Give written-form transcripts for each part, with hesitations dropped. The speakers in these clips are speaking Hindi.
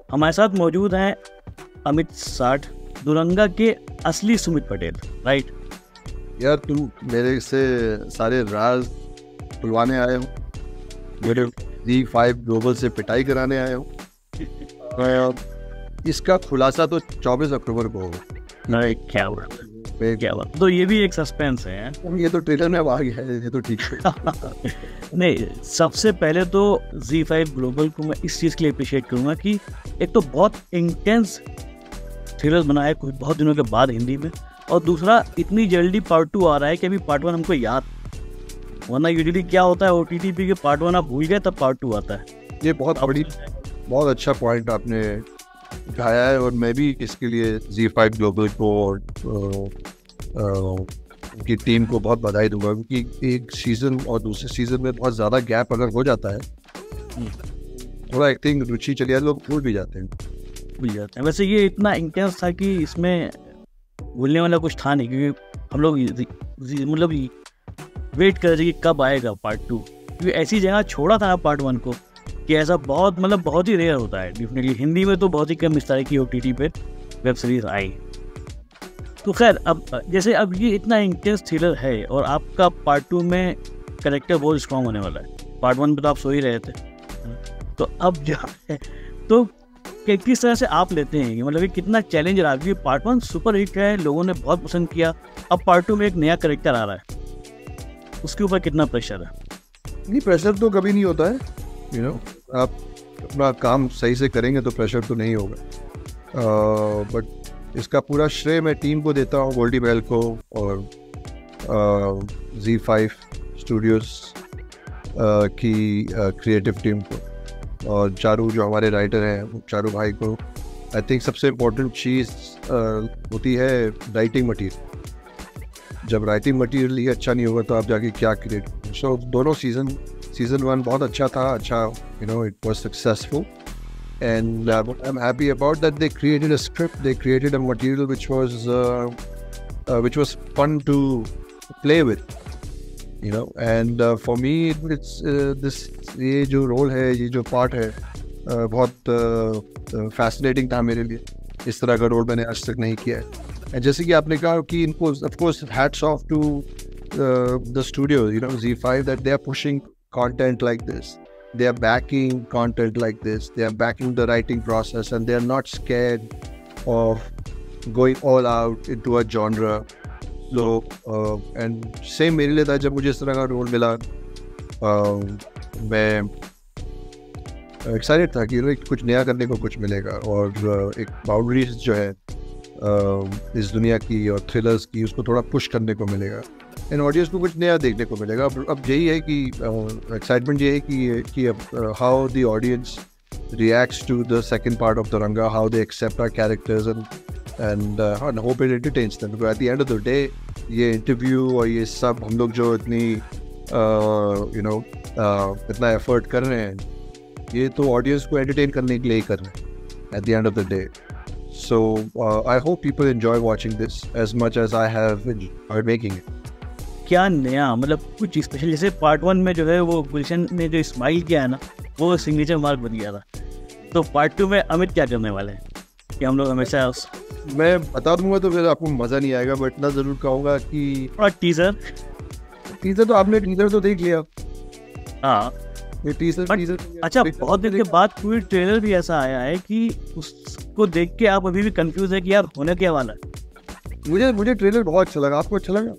हमारे साथ मौजूद हैं अमित साठ, दुरंगा के असली सुमित पटेल, राइट? यार तुम मेरे से सारे राज खुलवाने आए हो, मेरे Z5 ग्लोबल से पिटाई कराने आए हो। इसका खुलासा तो 24 अक्टूबर को होगा। नहीं, क्या बात, क्या बात। तो ये भी एक सस्पेंस है। ये तो ट्रेलर में अब आ गया है, ये तो ठीक है। नहीं, सबसे पहले तो Z5 ग्लोबल को मैं इस चीज़ के लिए अप्रिशिएट करूँगा कि एक तो बहुत इंटेंस थ्रिलर बनाया कुछ बहुत दिनों के बाद हिंदी में, और दूसरा इतनी जल्दी पार्ट 2 आ रहा है कि अभी पार्ट 1 हमको याद, वरना यूजुअली क्या होता है OTT पे के पार्ट 1 आप भूल गए तब पार्ट 2 आता है। ये बहुत अच्छा पॉइंट आपने उठाया है, और मैं भी इसके लिए Z5 ग्लोबल को और उनकी टीम को बहुत बधाई दूंगा, क्योंकि एक सीज़न और दूसरे सीज़न में बहुत ज़्यादा गैप अगर हो जाता है थोड़ा एक्टिंग रुचि चली जाती है, लोग भूल जाते हैं। वैसे ये इतना इंटेंस था कि इसमें भूलने वाला कुछ था नहीं, क्योंकि हम लोग मतलब वेट कर रहे थे कि कब आएगा पार्ट 2, क्योंकि ऐसी जगह छोड़ा था ना पार्ट 1 को कि ऐसा बहुत ही रेयर होता है। डेफिनेटली हिंदी में तो बहुत ही कम इस तरह की OTT पे वेब सीरीज आई। तो खैर, अब जैसे अब ये इतना इंटेंस थ्रिलर है और आपका पार्ट 2 में कैरेक्टर बहुत स्ट्रॉन्ग होने वाला है। पार्ट 1 में तो आप सो ही रहे थे, तो अब जो है तो किस तरह से आप लेते हैं, मतलब ये कितना चैलेंज रहा? क्योंकि पार्ट 1 सुपर हिट है, लोगों ने बहुत पसंद किया, अब पार्ट 2 में एक नया कैरेक्टर आ रहा है, उसके ऊपर कितना प्रेशर है? नहीं, प्रेशर तो कभी नहीं होता है। आप अपना काम सही से करेंगे तो प्रेशर तो नहीं होगा। बट इसका पूरा श्रेय मैं टीम को देता हूँ, गोल्डी बैल को और Z5 स्टूडियोज़ की क्रिएटिव टीम को, और चारू जो हमारे राइटर हैं, चारू भाई को। आई थिंक सबसे इम्पोर्टेंट चीज़ होती है राइटिंग मटीरियल। जब राइटिंग मटीरियल ही अच्छा नहीं होगा तो आप जाके क्या क्रिएट। सो दोनों सीज़न 1 बहुत अच्छा था, it was successful, and I'm happy about that. They created a script, they created a material which was fun to play with, and for me it's ये जो रोल है, ये जो पार्ट है, बहुत fascinating था मेरे लिए। इस तरह का रोल मैंने आज तक नहीं किया है। जैसे कि आपने कहा कि इनको of course hats off to the studio, Z5, that they are pushing content like this, they are backing content like this, they are backing the writing process, and they are not scared of going all out into a genre. So and same मेरे लिए था जब मुझे इस तरह का रोल मिला। मैं एक्साइटेड था कि कुछ नया करने को कुछ मिलेगा, और एक बाउंड्रीज जो है इस दुनिया की और थ्रिलर्स की, उसको थोड़ा पुश करने को मिलेगा, एंड ऑडियंस को कुछ नया देखने को मिलेगा। अब यही है कि एक्साइटमेंट ये है कि how the audience reacts to the second part of Duranga, how they accept our characters, and hope it entertains them. At the end of the day ये इंटरव्यू और ये सब हम लोग जो इतना एफर्ट कर रहे हैं, ये तो ऑडियंस को एंटरटेन करने के लिए ही कर रहे हैं eight the end of the day. So I hope people enjoy watching this as much as I have enjoyed making it. क्या नया, मतलब कुछ स्पेशल? जैसे पार्ट 1 में जो है वो गुलशन ने जो स्माइल किया है ना, वो सिग्नेचर मार्क बन गया था। तो पार्ट 2 में अमित क्या करने वाले हैं कि हम लोग हमेशा मैं बता दूंगा तो फिर आपको मज़ा नहीं आएगा, बट इतना ज़रूर कहूँगा कि टीजर तो आपने टीजर तो देख लिया। हाँ, ये टीजर अच्छा, बहुत दिन के बाद कोई ट्रेलर भी ऐसा आया है कि उसको देख के आप अभी भी कंफ्यूज है कि यार होने क्या वाला है। मुझे ट्रेलर बहुत अच्छा लगा। आपको अच्छा लगा?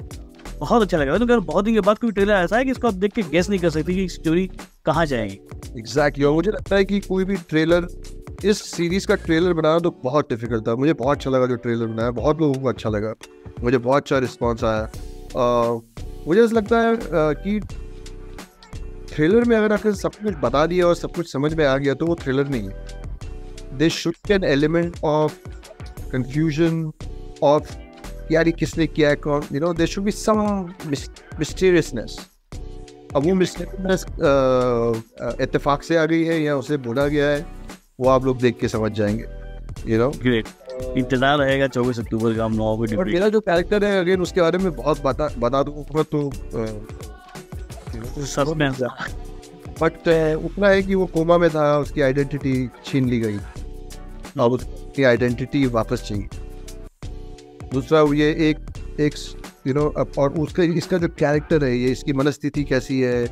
बहुत अच्छा लगा। तो बहुत दिन के बाद कोई ट्रेलर ऐसा है कि इसको आप देख के गेस नहीं कर सकते कि स्टोरी कहाँ जाएगी। एग्जैक्टली। और मुझे लगता है कि कोई भी ट्रेलर, इस सीरीज का ट्रेलर बनाना तो बहुत डिफिकल्ट था। मुझे बहुत अच्छा लगा जो ट्रेलर बनाया, बहुत लोगों को अच्छा लगा, मुझे बहुत अच्छा रिस्पॉन्स आया। मुझे ऐसा लगता है कि थ्रिलर में अगर आपने सब कुछ बता दिया और सब कुछ समझ में आ गया तो वो थ्रिलर नहीं है। They should be an element of confusion, of यार ये किसने किया है, कौन, देयर शुड बी सम मिस्टीरियसनेस। अब वो मिस्टीरियसनेस इत्तेफाक से आ गई है या उसे बोला गया है, वो आप लोग देख के समझ जाएंगे। ग्रेट, इंतजार रहेगा 24 अक्टूबर का, हम 9 बजे। और मेरा जो कैरेक्टर है, अगेन उसके बारे में बहुत बता दूंगा तो सस्पेंस, बट उतना है कि वो कोमा में था, उसकी आइडेंटिटी छीन ली गई, अब उसकी आइडेंटिटी वापस चाहिए। दूसरा ये एक यू नो, और उसका इसका जो कैरेक्टर है, ये इसकी मनस्थिति कैसी है,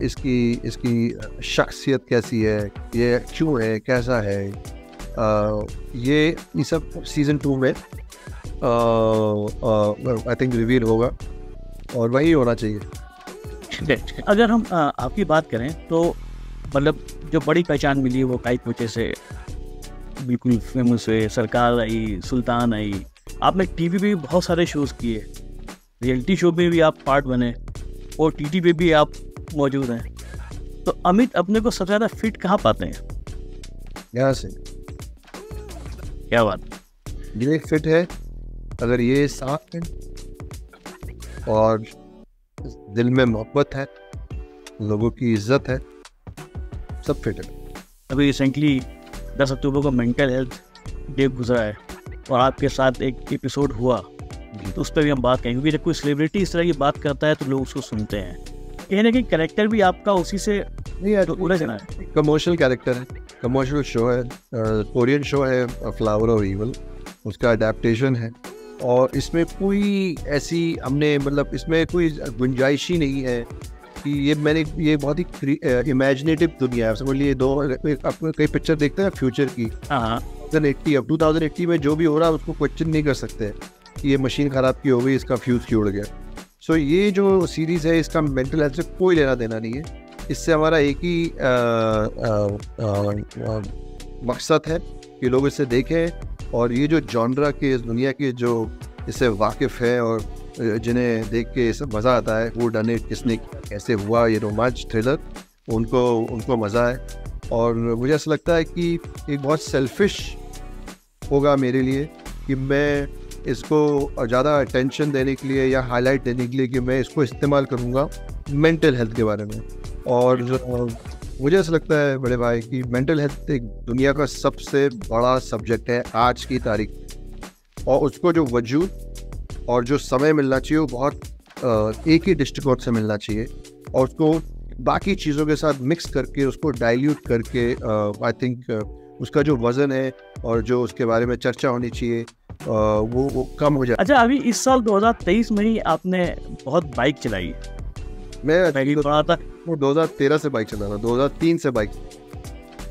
इसकी शख्सियत कैसी है, ये क्यों है, कैसा है, ये सब सीज़न 2 में आई थिंक रिवील होगा, और वही होना चाहिए। अगर हम आपकी बात करें तो मतलब जो बड़ी पहचान मिली है वो काई पोचे से बिल्कुल फेमस हुए, सरकार आई, सुल्तान आई, आपने टीवी पे भी बहुत सारे शोज़ किए, रियलिटी शो में भी आप पार्ट बने, और टीटी पे भी आप मौजूद हैं। तो अमित अपने को सबसे ज़्यादा फिट कहाँ पाते हैं? यहाँ से। क्या बात? ये फिट है अगर ये साफ है और दिल में मोहब्बत है, लोगों की इज्जत है, सब फिट है। अभी रिसेंटली 10 अक्टूबर को मेंटल हेल्थ डे गुजरा है और आपके साथ एक एपिसोड हुआ, तो उस पर भी हम बात करेंगे, क्योंकि जब कोई सेलिब्रिटी इस तरह की बात करता है तो लोग उसको सुनते हैं। कहीं ना कहीं कैरेक्टर भी आपका उसी से उलझना है। कमर्शियल कैरेक्टर है, कमर्शियल शो है, कोरियन शो है फ्लावर ऑफ इविल, उसका अडेप्टेशन है, और इसमें कोई ऐसी हमने मतलब इसमें कोई गुंजाइश ही नहीं है कि ये बहुत ही इमेजिनेटिव दुनिया है। समझ लिए आपको कई पिक्चर देखते हैं फ्यूचर की, 2080 में जो भी हो रहा है उसको क्वेश्चन नहीं कर सकते कि ये मशीन ख़राब की हो गई, इसका फ्यूज़ क्यों उड़ गया। सो ये जो सीरीज़ है इसका मेंटल हेल्थ से कोई लेना देना नहीं है। इससे हमारा एक ही मकसद है कि लोग इसे देखें, और ये जो जॉनरा के इस दुनिया के जो इससे वाकिफ़ है और जिन्हें देख के सब मज़ा आता है, वो डन इट, किसने कैसे हुआ, ये रोमांच थ्रिलर, उनको मज़ा है। और मुझे ऐसा लगता है कि एक बहुत सेल्फिश होगा मेरे लिए कि मैं इसको ज़्यादा अटेंशन देने के लिए या हाईलाइट देने के लिए कि मैं इसको इस्तेमाल करूँगा मेंटल हेल्थ के बारे में। और मुझे ऐसा लगता है बड़े भाई कि मेंटल हेल्थ एक दुनिया का सबसे बड़ा सब्जेक्ट है आज की तारीख, और उसको जो वजूद और जो समय मिलना चाहिए वो बहुत एक ही दृष्टिकोण से मिलना चाहिए, और उसको बाकी चीज़ों के साथ मिक्स करके उसको डाइल्यूट करके आई थिंक उसका जो वज़न है और जो उसके बारे में चर्चा होनी चाहिए वो कम हो जाए। अच्छा, अभी इस साल 2023 में ही आपने बहुत बाइक चलाई। मैं पढ़ा था 2013 से बाइक चला रहा, 2003 से बाइक।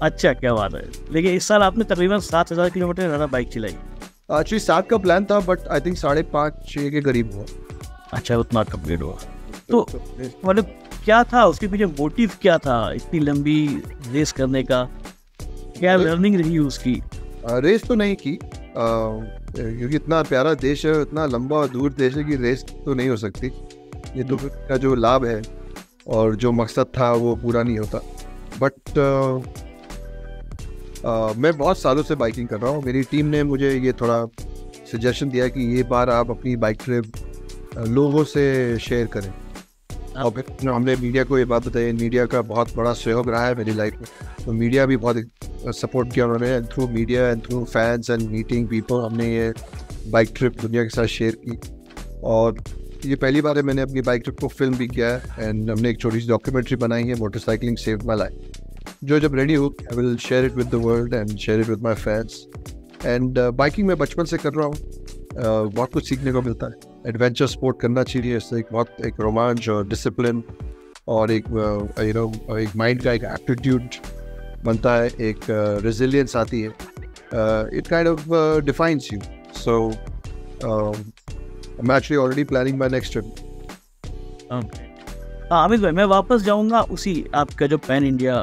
अच्छा, क्या बात है। लेकिन इस साल आपने तकरीबन 7,000 किलोमीटर ज़्यादा बाइक चलाई। एक्चुअली 7 का प्लान था, बट आई थिंक 5.5-6 के करीब हुआ। अच्छा, उतना कंप्लीट हुआ। तो मतलब क्या था उसके पीछे, मोटिव क्या था इतनी लंबी रेस करने का? क्या लर्निंग रही उसकी? रेस तो नहीं की, क्योंकि इतना प्यारा देश है, इतना लंबा और दूर देश है कि रेस तो नहीं हो सकती। ये तो का जो लाभ है और जो मकसद था वो पूरा नहीं होता। बट मैं बहुत सालों से बाइकिंग कर रहा हूँ। मेरी टीम ने मुझे ये थोड़ा सजेशन दिया कि ये बार आप अपनी बाइक ट्रिप लोगों से शेयर करें, और फिर हमने मीडिया को ये बात बताई। मीडिया का बहुत बड़ा सहयोग रहा है मेरी लाइफ में, तो मीडिया भी बहुत सपोर्ट किया उन्होंने। Through media and through fans and meeting people हमने ये बाइक ट्रिप दुनिया के साथ शेयर की, और ये पहली बार है मैंने अपनी बाइक ट्रिप को फिल्म भी किया है। एंड हमने एक छोटी सी डॉक्यूमेंट्री बनाई है, मोटरसाइकिलिंग सेव्ड माय लाइफ, जो जब रेडी हो I will share it with the world and share it with my fans. And biking मैं बचपन से कर रहा हूँ, बहुत कुछ सीखने को मिलता है। एडवेंचर स्पोर्ट करना चाहिए, इससे एक रोमांच और डिसिप्लिन और एक एक माइंड का एक एप्टीट्यूड बनता है, एक रेजिलियंस आती है। It kind of defines you. So I'm actually already planning my next trip. Amit भाई, मैं वापस जाऊंगा उसी आपका जो पैन इंडिया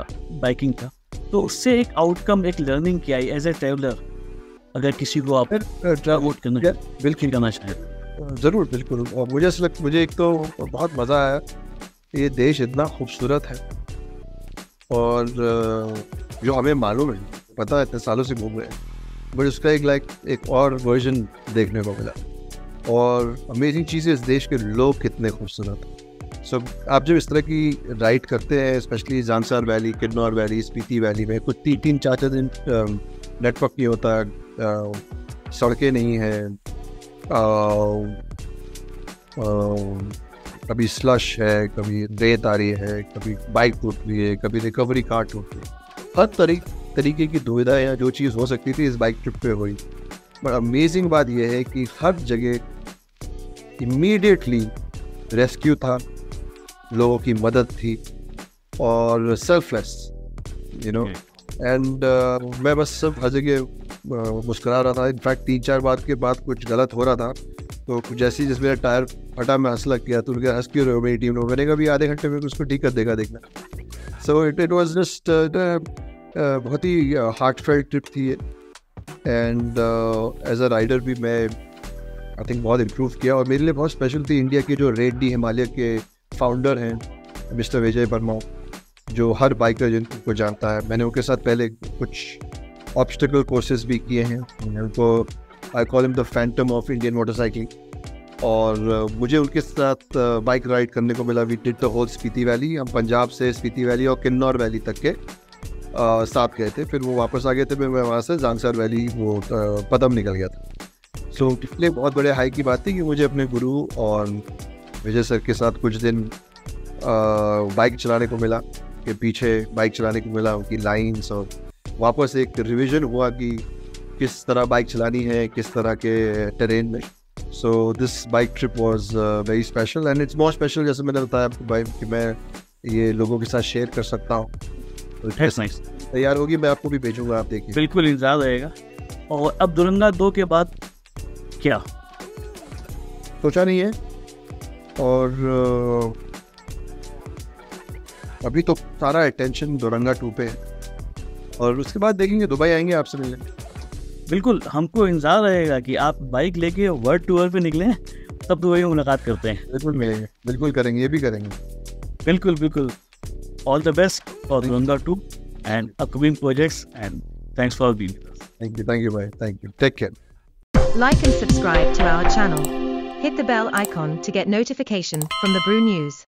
बाइकिंग था, तो उससे एक आउटकम, एक लर्निंग क्या आई एज ए ट्रैवलर, अगर किसी को आप ट्रैवल करना बिल्कुल करना चाहें? ज़रूर, बिल्कुल। और मुझे एक तो बहुत मज़ा आया, ये देश इतना खूबसूरत है, और जो हमें मालूम है, पता है, इतने सालों से घूम रहे हैं, बट उसका एक और वर्जन देखने को मिला। और अमेजिंग चीज़ है, इस देश के लोग कितने खूबसूरत हैं। सो आप जब इस तरह की राइड करते हैं, specially Jansar valley, Kinnaur valley, Spiti valley में, कुछ 3-4 दिन नेटवर्क नहीं होता, सड़कें नहीं हैं, कभी स्लश है, कभी रेत आ रही है, कभी बाइक टूट रही है, कभी रिकवरी कार टूट रही है। हर तरीके की दुविधा या जो चीज़ हो सकती थी इस बाइक ट्रिप पे हुई। बट अमेजिंग बात यह है कि हर जगह इमीडिएटली रेस्क्यू था, लोगों की मदद थी और सेल्फलेस, यू नो। एंड मैं बस सब हर जगह मुस्कुरा रहा था। इनफैक्ट 3-4 बार के बाद कुछ गलत हो रहा था तो जैसे जिस मेरा टायर फटा मैं हंस लग गया, तो उनके हंस क्यों रहे हो मेरी टीम ने, मैंने कहा भी आधे घंटे में उसको ठीक कर देगा, देखना। सो इट वॉज जस्ट बहुत ही हार्टफेल्ट ट्रिप थी। एंड एज अ राइडर भी मैं आई थिंक बहुत इम्प्रूव किया। और मेरे लिए बहुत स्पेशल थी इंडिया के जो रेड डी हिमालय के फाउंडर हैं मिस्टर विजय वर्मा, जो हर बाइकर जिनको जानता है। मैंने उनके साथ पहले कुछ ऑब्स्टिकल कोर्सेज भी किए हैं। उनको I call him the phantom of Indian motorcycling. और मुझे उनके साथ बाइक राइड करने को मिला। We did the whole Spiti valley. हम पंजाब से स्पीति वैली और किन्नौर वैली तक के साथ गए थे। फिर वो वापस आ गए थे, मैं वहाँ से जांगसर वैली वो पदम निकल गया था। सो इसलिए बहुत बड़े हाई की बात थी कि मुझे अपने गुरु और विजय सर के साथ कुछ दिन बाइक चलाने को मिला, के पीछे बाइक चलाने को मिला, उनकी लाइन्स, और वापस एक रिवीजन हुआ कि किस तरह बाइक चलानी है, किस तरह के टेरेन में। So this bike trip was very special and it's more special, जैसे मैंने बताया आपको भाई, कि मैं ये लोगों के साथ शेयर कर सकता हूँ। नाइस। तैयार होगी, मैं आपको भी भेजूंगा, आप देखिए। बिल्कुल इंतजार रहेगा। और अब दुरंगा 2 के बाद क्या सोचा नहीं है, और अभी तो सारा अटेंशन दुरंगा 2 पे है, और उसके बाद देखेंगे, दुबई आएंगे आपसे मिलने। बिल्कुल, हमको इंतजार रहेगा कि आप बाइक लेके वर्ल्ड टूर पे निकले, तब दुबई में मुलाकात करते हैं। बिल्कुल मिलेंगे, बिल्कुल करेंगे, ये भी करेंगे। बिल्कुल बिल्कुल। All the best for Duranga 2 and upcoming projects, and thanks for being with us. Thank you, bye. Thank you. Take care. Like and subscribe to our channel. Hit the bell icon to get notification from the Brew News.